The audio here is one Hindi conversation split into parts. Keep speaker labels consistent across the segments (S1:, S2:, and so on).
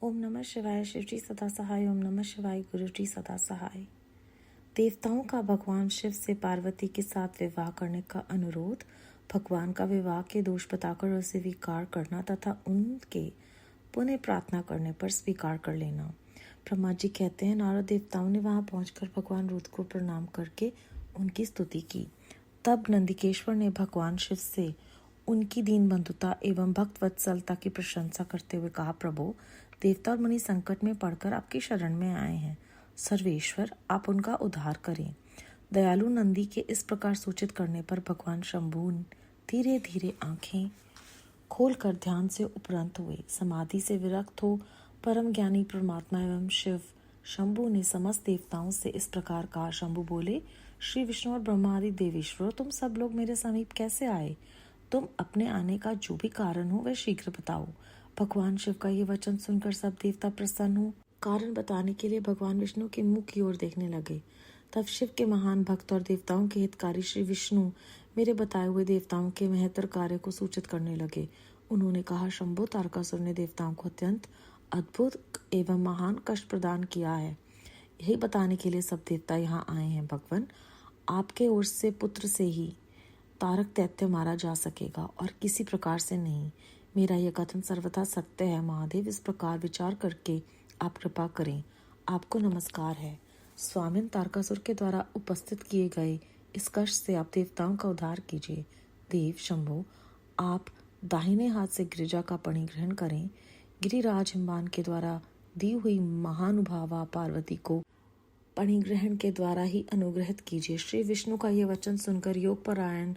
S1: ओम नमः शिवाय। शिव जी सदा सहाय। ओम नमः शिवाय। गुरु जी सदा सहाय। देवताओं का भगवान शिव से पार्वती के साथ विवाह करने का अनुरोध, भगवान का विवाह के दोष बताकर उसे स्वीकार करना तथा उनके पुनः प्रार्थना करने पर स्वीकार कर लेना। ब्रह्मा जी कहते हैं, नारद देवताओं ने वहां पहुंचकर भगवान रुद्र को प्रणाम करके उनकी स्तुति की। तब नंदिकेश्वर ने भगवान शिव से उनकी दीन बंधुता एवं भक्त वत्सलता की प्रशंसा करते हुए कहा, प्रभु, देवता और मुनि संकट में पड़कर आपकी शरण में आए हैं। सर्वेश्वर, आप उनका उद्धार करें। दयालु नंदी के इस प्रकार सूचित करने पर भगवान शंभु धीरे धीरे आंखें खोलकर ध्यान से उपरंत हुए। समाधि से विरक्त हो परम ज्ञानी परमात्मा एवं शिव शंभु ने समस्त देवताओं से इस प्रकार कहा। शंभु बोले, श्री विष्णु और ब्रह्मा आदि देवेश्वरों, तुम सब लोग मेरे समीप कैसे आए? तुम अपने आने का जो भी कारण हो वह शीघ्र बताओ। भगवान शिव का ये वचन सुनकर सब देवता प्रसन्न हो कारण बताने के लिए भगवान विष्णु के मुख की ओर देखने लगे। तब शिव के महान भक्त और देवताओं के हितकारी श्री विष्णु मेरे बताए हुए देवताओं के महत्तर कार्य को सूचित करने लगे। उन्होंने कहा, शंभु, तारकासुर ने देवताओं को अत्यंत अद्भुत एवं महान कष्ट प्रदान किया है। यही बताने के लिए सब देवता यहाँ आए हैं। भगवान, आपके ओर से पुत्र से ही तारक दैत्य मारा जा सकेगा और किसी प्रकार से नहीं। मेरा यह कथन सर्वथा सत्य है। महादेव, इस प्रकार विचार करके आप कृपा करें। आपको नमस्कार है। स्वामिन, तारकासुर के द्वारा उपस्थित किए गए इस कष्ट से आप देवताओं का उद्धार कीजिए। देव शंभु, आप दाहिने हाथ से गिरिजा का पणि ग्रहण करें। गिरिराज हिमवान के द्वारा दी हुई महानुभावा पार्वती को पणिग्रहण के द्वारा ही अनुग्रहित कीजिए। श्री विष्णु का यह वचन सुनकर योग परायण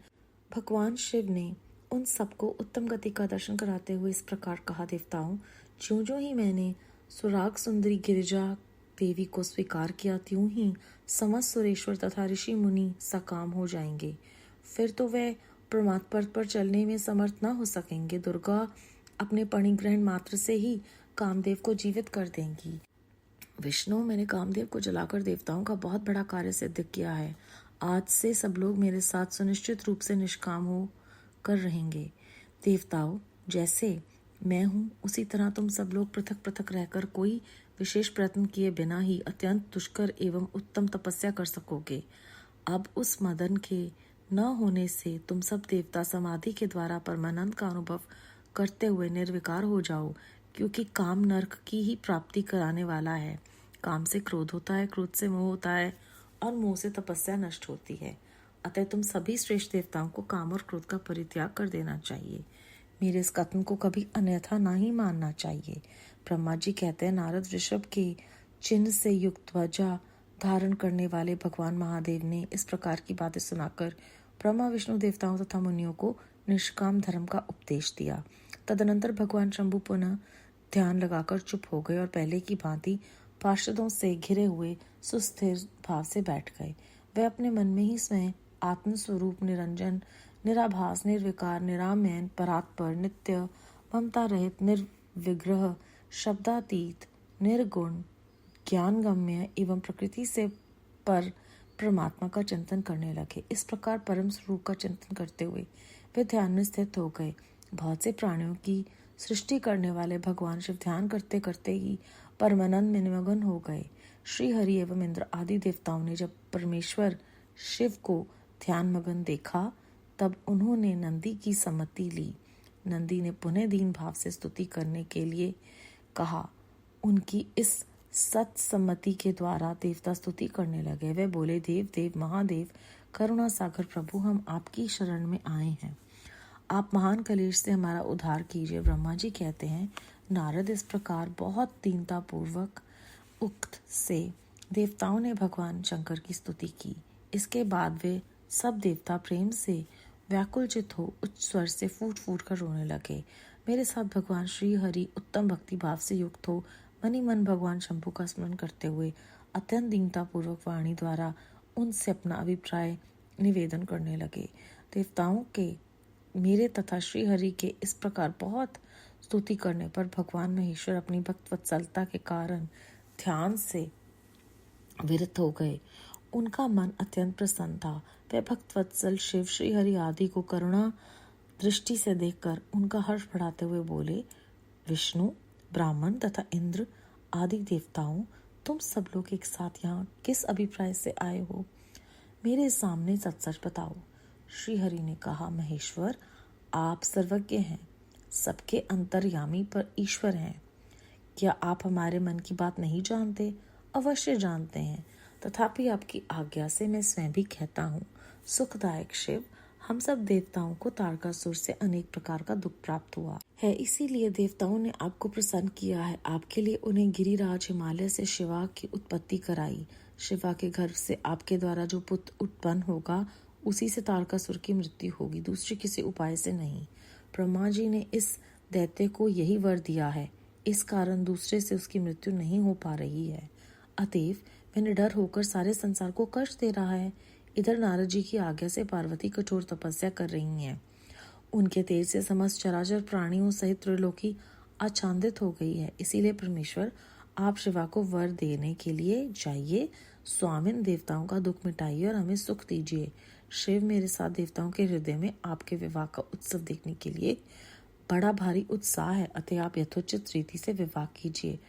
S1: भगवान शिव ने उन सबको उत्तम गति का दर्शन कराते हुए इस प्रकार कहा, देवताओं, ज्यों ज्यों ही मैंने सुराग सुंदरी गिरिजा देवी को स्वीकार किया, त्यों ही समस्त सुरेश्वर तथा ऋषि मुनि सकाम हो जाएंगे। फिर तो वे परमात्मा पद पर चलने में समर्थ न हो सकेंगे। दुर्गा अपने पणिग्रहण मात्र से ही कामदेव को जीवित कर देंगी। विष्णु, मैंने कामदेव को जलाकर देवताओं का बहुत बड़ा कार्य सिद्ध किया है। आज से सब लोग मेरे साथ सुनिश्चित रूप से निष्काम हो कर रहेंगे। देवताओं, जैसे मैं हूँ उसी तरह तुम सब लोग पृथक पृथक रहकर कोई विशेष प्रयत्न किए बिना ही अत्यंत दुष्कर एवं उत्तम तपस्या कर सकोगे। अब उस मदन के न होने से तुम सब देवता समाधि के द्वारा परमानंद का अनुभव करते हुए निर्विकार हो जाओ, क्योंकि काम नरक की ही प्राप्ति कराने वाला है। काम से क्रोध होता है, क्रोध से मोह होता है और मोह से तपस्या नष्ट होती है। अतः तुम सभी श्रेष्ठ देवताओं को काम और क्रोध का परित्याग कर देना चाहिए। मेरे इस कथन को कभी अन्यथा ना ही मानना चाहिए। ब्रह्मा जी कहते हैं, नारद ऋषभ के चिन्ह से युक्त ध्वजा धारण करने वाले भगवान महादेव ने इस प्रकार की बातें सुनाकर ब्रह्मा विष्णु देवताओं तथा मुनियों को निष्काम धर्म का उपदेश दिया। तदनंतर भगवान शंभु पुनः ध्यान लगाकर चुप हो गए और पहले की भांति पार्षदों से घिरे हुए सुस्थिर भाव से बैठ गए। वे अपने मन में ही स्वयं आत्मस्वरूप निरंजन, निराभास, निर्विकार, निरामयन, परात्पर, नित्य, ममता रहित, निर्विग्रह, शब्दातीत, निर्गुण, ज्ञानगम्य एवं प्रकृति से पर परमात्मा का चिंतन करने लगे। इस प्रकार परम स्वरूप का चिंतन करते हुए वे ध्यान में स्थित हो गए। बहुत से प्राणियों की सृष्टि करने वाले भगवान शिव ध्यान करते करते ही परमानंद में निमग्न हो गए। श्री हरि एवं इंद्र आदि देवताओं ने जब परमेश्वर शिव को ध्यान मग्न देखा, तब उन्होंने नंदी की सम्मति ली। नंदी ने पुनः दीन भाव से स्तुति करने के लिए कहा। उनकी इस सत्सम्मति के द्वारा देवता स्तुति करने लगे। वे बोले, देव देव महादेव, करुणा सागर प्रभु, हम आपकी शरण में आए हैं। आप महान कलेश से हमारा उद्धार कीजिए। ब्रह्मा जी कहते हैं, नारद, इस प्रकार बहुत दीनता पूर्वक उक्त से देवताओं ने भगवान शंकर की स्तुति की। इसके बाद वे सब देवता प्रेम से व्याकुलचित हो उच्च स्वर से फूट फूट कर रोने लगे। मेरे साथ भगवान श्री हरि उत्तम भक्ति भाव से युक्त हो मनी मन भगवान शंभु का स्मरण करते हुए अत्यंत दीनता पूर्वक वाणी द्वारा उनसे अपना अभिप्राय निवेदन करने लगे। देवताओं के मेरे तथा श्री हरि के इस प्रकार बहुत स्तुति करने पर भगवान महेश्वर अपनी भक्त वत्सलता के कारण ध्यान से विरत हो गए। उनका मन अत्यंत प्रसन्न था। वे भक्त वत्सल शिव, श्री हरि आदि को करुणा दृष्टि से देखकर उनका हर्ष बढ़ाते हुए बोले, विष्णु, ब्राह्मण तथा इंद्र आदि देवताओं, तुम सब लोग एक साथ यहाँ किस अभिप्राय से आए हो? मेरे सामने सच सच बताओ। श्री हरि ने कहा, महेश्वर, आप सर्वज्ञ हैं, सबके अंतर्यामी पर ईश्वर हैं। क्या आप हमारे मन की बात नहीं जानते? अवश्य जानते हैं, तथापि आपकी आज्ञा से मैं स्वयं भी कहता हूँ। सुखदायक शिव, हम सब देवताओं को तारकासुर से अनेक प्रकार का दुख प्राप्त हुआ है, इसीलिए देवताओं ने आपको प्रसन्न किया है। आपके लिए उन्हें गिरिराज हिमालय से शिवा की उत्पत्ति कराई। शिवा के गर्भ से आपके द्वारा जो पुत्र उत्पन्न होगा, उसी से तारकासुर की मृत्यु होगी, दूसरे किसी उपाय से नहीं। ब्रह्मा जी ने इस दैत्य को यही वर दिया है, इस कारण दूसरे से उसकी मृत्यु नहीं हो पा रही है। अतएव वह निडर होकर सारे संसार को कष्ट दे रहा है। इधर नारद जी की आज्ञा से पार्वती कठोर तपस्या कर रही हैं। उनके तेज से समस्त चराचर प्राणियों सहित त्रिलोकी आच्छादित हो गई है। इसीलिए परमेश्वर, आप शिवा को वर देने के लिए जाइए, स्वामिन देवताओं का दुख मिटाइए और हमें सुख दीजिए। शिव, मेरे साथ देवताओं के हृदय में आपके विवाह का उत्सव देखने के लिए बड़ा भारी उत्साह है, अतः आप यथोचित रीति से विवाह कीजिए।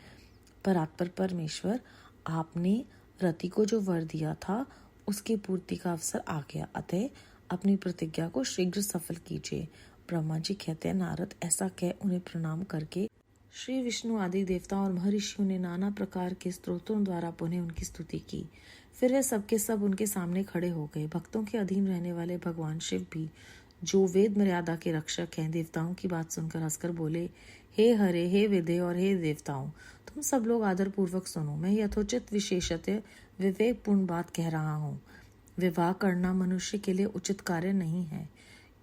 S1: परात्पर परमेश्वर, आपने रति को जो वर दिया था, उसकी पूर्ति का अवसर आ गया, अतः अपनी प्रतिज्ञा को शीघ्र सफल कीजिए। ब्रह्मा जी कहते हैं, नारद ऐसा कह उन्हें प्रणाम करके श्री विष्णु आदि देवता और महर्षियों ने नाना प्रकार के स्तोत्रों द्वारा पुनः उनकी स्तुति की। फिर वे सबके सब उनके सामने खड़े हो गए। भक्तों के अधीन रहने वाले भगवान शिव भी, जो वेद मर्यादा के रक्षक हैं, देवताओं की बात सुनकर हंसकर बोले, हे हरे, हे विदे और हे देवताओं, तुम सब लोग आदर पूर्वक सुनो। मैं यथोचित विशेषतः विवेकपूर्ण बात कह रहा हूँ। विवाह करना मनुष्य के लिए उचित कार्य नहीं है,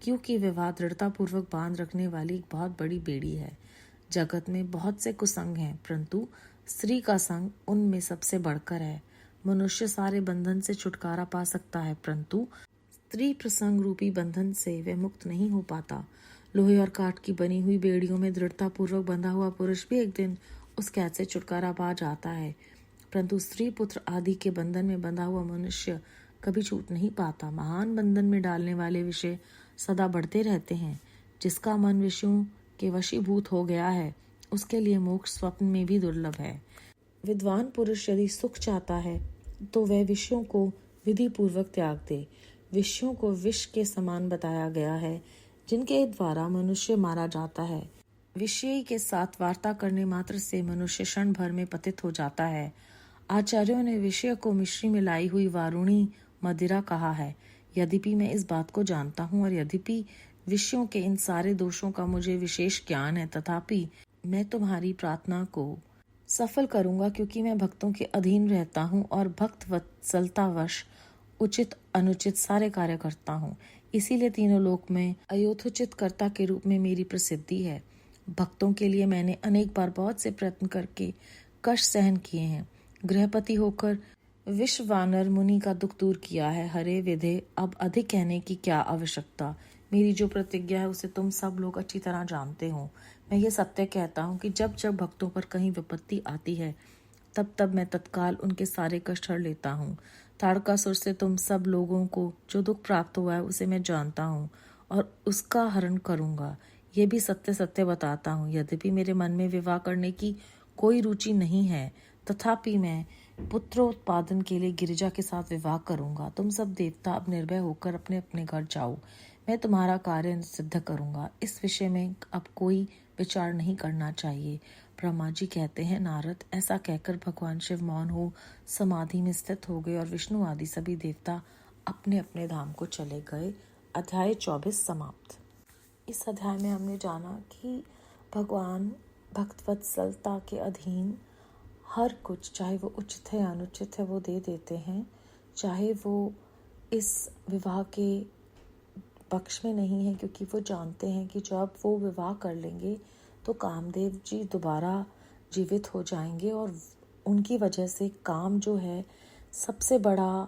S1: क्योंकि विवाह दृढ़ता पूर्वक बांध रखने वाली एक बहुत बड़ी बेड़ी है। जगत में बहुत से कुसंग हैं, परंतु स्त्री का संग उनमें सबसे बढ़कर है। मनुष्य सारे बंधन से छुटकारा पा सकता है, परंतु स्त्री प्रसंग रूपी बंधन से वह मुक्त नहीं हो पाता। लोहे और काठ की बनी हुई बेड़ियों में दृढ़ता पूर्वक बंधा हुआ पुरुष भी एक दिन उस कैद से छुटकारा पा जाता है, परंतु स्त्री पुत्र आदि के बंधन में बंधा हुआ मनुष्य कभी छूट नहीं पाता। महान बंधन में डालने वाले विषय सदा बढ़ते रहते हैं। जिसका मन विषयों के वशीभूत हो गया है, उसके लिए मोक्ष स्वप्न में भी दुर्लभ है। विद्वान पुरुष यदि सुख चाहता है तो वह विषयों को विधि पूर्वक त्याग दे। विषयों को विष के समान बताया गया है, जिनके द्वारा मनुष्य मारा जाता है। विषय के साथ वार्ता करने मात्र से मनुष्य क्षण भर में पतित हो जाता है। आचार्यों ने विषय को मिश्री में लाई हुई वारुणी मदिरा कहा है। यद्यपि मैं इस बात को जानता हूँ और यद्यपि विषयों के इन सारे दोषों का मुझे विशेष ज्ञान है, तथापि मैं तुम्हारी प्रार्थना को सफल करूंगा, क्योंकि मैं भक्तों के अधीन रहता हूँ और भक्त वत्सलतावश उचित अनुचित सारे कार्य करता हूँ। इसीलिए तीनों लोक में अयोथोचित कर्ता के रूप में मेरी प्रसिद्धि है। भक्तों के लिए मैंने अनेक बार बहुत से प्रयत्न करके कष्ट सहन किए हैं। गृहपति होकर विश्ववानर मुनि का दुख दूर किया है। हरे विधे, अब अधिक कहने की क्या आवश्यकता। मेरी जो प्रतिज्ञा है उसे तुम सब लोग अच्छी तरह जानते हो। मैं ये सत्य कहता हूँ कि जब जब भक्तों पर कहीं विपत्ति आती है, तब तब मैं तत्काल उनके सारे कष्ट हर लेता हूँ। तारकासुर से तुम सब लोगों को जो दुख प्राप्त हुआ है, उसे मैं जानता हूँ और उसका हरण करूँगा। ये भी सत्य सत्य बताता हूँ। यद्यपि मेरे मन में विवाह करने की कोई रुचि नहीं है, तथापि मैं पुत्रोत्पादन के लिए गिरिजा के साथ विवाह करूंगा। तुम सब देवता अब निर्भय होकर अपने अपने घर जाओ। मैं तुम्हारा कार्य सिद्ध करूंगा। इस विषय में अब कोई विचार नहीं करना चाहिए। ब्रह्मा जी कहते हैं, नारद, ऐसा कहकर भगवान शिव मौन हो समाधि में स्थित हो गए और विष्णु आदि सभी देवता अपने अपने धाम को चले गए। अध्याय 24 समाप्त। इस अध्याय में हमने जाना कि भगवान भक्तवत्सलता के अधीन हर कुछ, चाहे वो उचित है या अनुचित है, वो दे देते हैं। चाहे वो इस विवाह के पक्ष में नहीं है, क्योंकि वो जानते हैं कि जब वो विवाह कर लेंगे तो कामदेव जी दोबारा जीवित हो जाएंगे और उनकी वजह से काम जो है सबसे बड़ा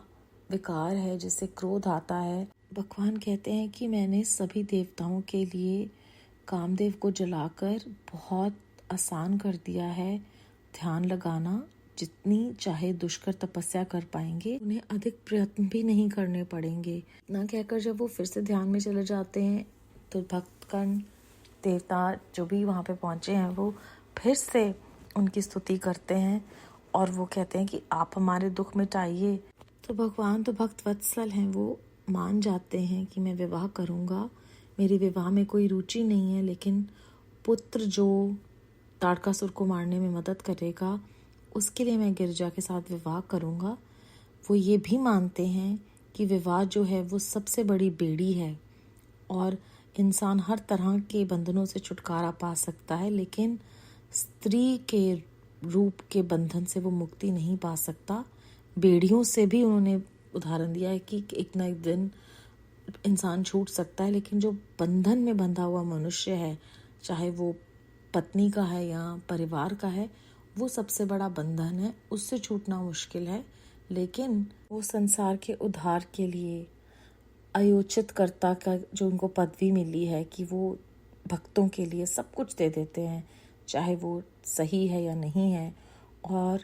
S1: विकार है, जिससे क्रोध आता है। भगवान कहते हैं कि मैंने सभी देवताओं के लिए कामदेव को जलाकर बहुत आसान कर दिया है। ध्यान लगाना, जितनी चाहे दुष्कर तपस्या कर पाएंगे, उन्हें अधिक प्रयत्न भी नहीं करने पड़ेंगे। ना कहकर जब वो फिर से ध्यान में चले जाते हैं तो भक्तगण, देवता जो भी वहाँ पे पहुँचे हैं, वो फिर से उनकी स्तुति करते हैं और वो कहते हैं कि आप हमारे दुख मिटाइए। तो भगवान तो भक्त वत्सल हैं, वो मान जाते हैं कि मैं विवाह करूँगा, मेरी विवाह में कोई रुचि नहीं है, लेकिन पुत्र जो ताड़कासुर को मारने में मदद करेगा उसके लिए मैं गिरजा के साथ विवाह करूँगा। वो ये भी मानते हैं कि विवाह जो है वो सबसे बड़ी बेड़ी है और इंसान हर तरह के बंधनों से छुटकारा पा सकता है, लेकिन स्त्री के रूप के बंधन से वो मुक्ति नहीं पा सकता। बेड़ियों से भी उन्होंने उदाहरण दिया है कि एक ना एक दिन इंसान छूट सकता है, लेकिन जो बंधन में बंधा हुआ मनुष्य है, चाहे वो पत्नी का है या परिवार का है, वो सबसे बड़ा बंधन है, उससे छूटना मुश्किल है। लेकिन वो संसार के उद्धार के लिए आयोचित कर्ता का जो उनको पदवी मिली है कि वो भक्तों के लिए सब कुछ दे देते हैं, चाहे वो सही है या नहीं है, और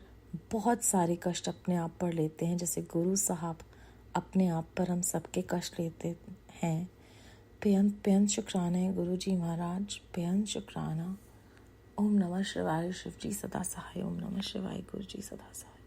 S1: बहुत सारे कष्ट अपने आप पर लेते हैं, जैसे गुरु साहब अपने आप पर हम सबके कष्ट लेते हैं। बेअंत शुक्राना है गुरु जी महाराज, बेअंत शुक्राना। ओम नमः शिवाय, शिव जी सदा सहाय। ओम नमः शिवाय, गुरु जी सदा सहाय।